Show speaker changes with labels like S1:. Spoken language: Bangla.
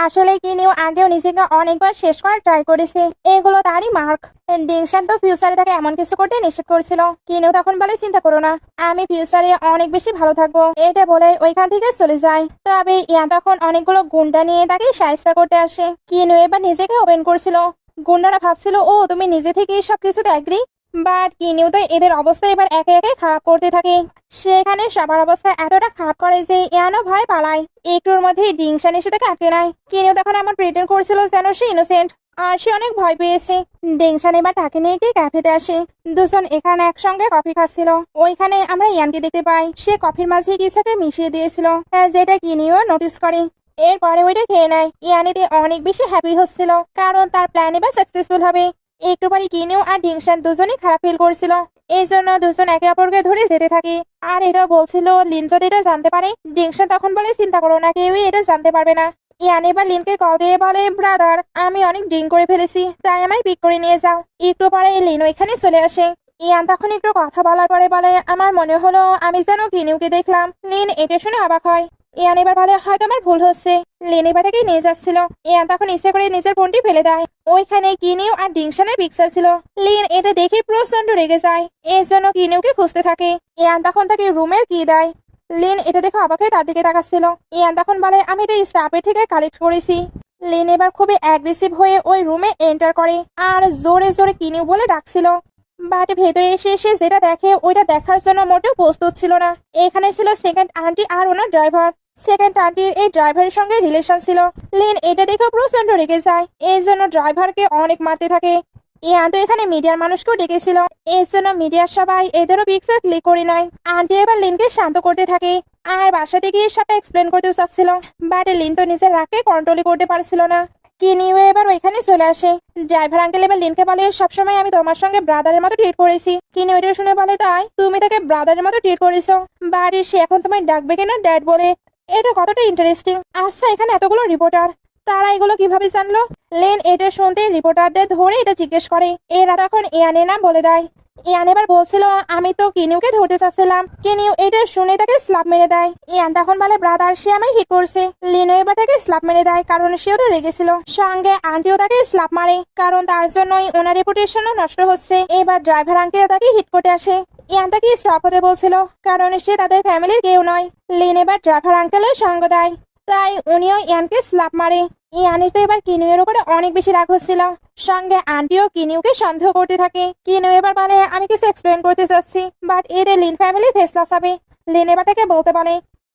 S1: আসলে কিনিও আগেও নিজেকে অনেকবার শেষ করার ট্রাই করেছে, এগুলো তারই মার্ক। ডিংশান তো ফিউচারে তাকে এমন কিছু করতে নিষেধ করছিল। কিনিও তখন বলে চিন্তা করো না, আমি ফিউচারে অনেক বেশি ভালো থাকবো, এটা বলে ওইখান থেকে চলে যায়। তবে ইয়া তখন অনেকগুলো গুন্ডা নিয়ে তাকে সাহায্য করতে আসে। কিনিও এবার নিজেকে ওপেন করছিল। গুন্ডারা ভাবছিল ও তুমি নিজে থেকে সবকিছুতে অ্যাগ্রি, বাট কিনিও তো এদের অবস্থা এবার একে একে খারাপ করতে থাকে। সেখানে সবার অবস্থা এতটা খারাপ করে যে ইয়ানো ভয় পালায়। একটুর মধ্যে ডিংশান এসে তাকে আটকে নেয়। কিনিও তখন এমন প্রিটেন্ড করছিল যেন সে ইনোসেন্ট, আর সে অনেক ভয় পেয়েছে। ডিংশান এবার তাকে নিয়ে একটি ক্যাফেতে আসে। দুজন এখানে একসঙ্গে কফি খাচ্ছিল। ওইখানে আমরা ইয়ানকে দেখতে পাই, সে কফির মাঝে কিছু একটা মিশিয়ে দিয়েছিল, যেটা কিনিও নোটিস করে। এরপরে ওইটা খেয়ে নেয়। ইয়ানিতে অনেক বেশি হ্যাপি হচ্ছিল, কারণ তার প্ল্যান এবার সাকসেসফুল হবে। একটু পরে কিনিও আর ডিংশান দুজনেই খারাপ ফিল করছিল। এই জন্য দুজন একে অপরকে ধরে যেতে থাকে। আর এটাও বলছিল লিন যদি এটা জানতে পারে। ডিংশান তখন বলে চিন্তা করো না, কেউই এটা জানতে পারবে না। ইয়ান এবার লিনকে কল দিয়ে বলে, ব্রাদার আমি অনেক ড্রিঙ্ক করে ফেলেছি, তাই আমায় পিক করে নিয়ে যাও। একটু পরে লিন ওইখানে চলে আসে। ইয়ান তখন একটু কথা বলার পরে বলে, আমার মনে হলো আমি যেন কিনিউকে দেখলাম। লিন এটা শুনে অবাক হয়। ইয়ান এবার বলে, হয়তো আমার ভুল হচ্ছে। লিন এবার থেকে নিয়ে যাচ্ছিল। ইয়ান তখন ইচ্ছে করে নিজের ফোনটি ফেলে দেয়। ওইখানে কিনিউ আর ডিংশানের পিকচার ছিল। লিন এটা দেখে প্রচন্ড রেগে যায়, এর জন্য কিনিউকে খুঁজতে থাকে। ইয়ান তখন তাকে রুমের কি দেয়। লিন এটা দেখে অবাক হয়ে তার দিকে তাকাচ্ছিল। ইয়ান তখন বলে, আমি এটা স্টাফের থেকে কালেক্ট করেছি। লিন এবার খুবই অ্যাগ্রেসিভ হয়ে ওই রুমে এন্টার করে আর জোরে জোরে কিনিউ বলে ডাকছিল। বাট ভেতরে এসে এসে যেটা দেখে ওইটা দেখার জন্য মোটেও প্রস্তুত ছিল না। এখানে ছিল সেকেন্ড আন্টি আর ওনার ড্রাইভার। সেকেন্ড আন্টির এই ড্রাইভারের সঙ্গে রিলেশন ছিল। লিন এটা দেখে প্রচন্ড রেগে যায়, এই জন্য ড্রাইভারকে অনেক মারতে থাকে। ইয়ান তো এখানে মিডিয়ার মানুষকেও ডেকেছিল, এর জন্য মিডিয়ার সবাই এদেরও পিকচার ক্লিক করে নেয়। আন্টি এবার লিনকে শান্ত করতে থাকে আর বাসাতে গিয়ে সবটা এক্সপ্লেন করতেও চাচ্ছিল, বাট লিন তো নিজের রাগকে কন্ট্রোল করতে পারছিল না। কিনিও এবার ওইখানে চলে আসে। ড্রাইভার আঙ্কেল এবার লিনকে বলে, সবসময় আমি তোমার সঙ্গে ব্রাদারের মতো ট্রিট করেছি। কিনিও এটা শুনে বলে, তাই তুমি তাকে ব্রাদারের মতো ট্রিট করেছো, বাট সে এখন তোমায় ডাকবে কিনা ড্যাড বলে। এটা কতটা ইন্টারেস্টিং। আচ্ছা এখানে এতগুলো রিপোর্টার, তারা এগুলো কিভাবে জানলো? লেন এটা শুনতে রিপোর্টারদের ধরে এটা জিজ্ঞেস করে। এরা তখন ইয়ানের নাম বলে দেয়। ইয়ান এবার বলছিল, আমি তো কিনিউকে ধরতে চাচ্ছিলাম। কিনিউ এটা শুনে তাকে স্ল্যাপ মেরে দেয়। ইয়ান তখন বলে, ব্রাদার সে আমায় হিট করছে। লিনো এবার তাকে স্ল্যাপ মেরে দেয়, কারণ সেও তো রেগেছিল। সঙ্গে আন্টিও তাকে স্ল্যাপ মারে, কারণ তার জন্যই ওনার রেপুটেশনও নষ্ট হচ্ছে। এবার ড্রাইভার আঙ্কেল তাকে হিট করতে আসে। ইয়ান তাকে স্টপ হতে বলছিল, কারণ সে তাদের ফ্যামিলির কেউ নয়। লিন এবার ড্রাইভার আঙ্কেলের সঙ্গ দেয়, তাই উনিও ইয়ানকে স্ল্যাপ মারে। ইয়ানের তো এবার কিনিউয়ের উপরে অনেক বেশি রাগ হচ্ছিল। সঙ্গে আন্টিও কিনিউকে সন্দেহ করতে থাকে। কিনিউ এবার বলে, আমি কিছু এক্সপ্লেন করতে চাচ্ছি, বাট এতে লিন ফ্যামিলির ফেস লস হবে। লিন এবার তাকে বলতে বলে,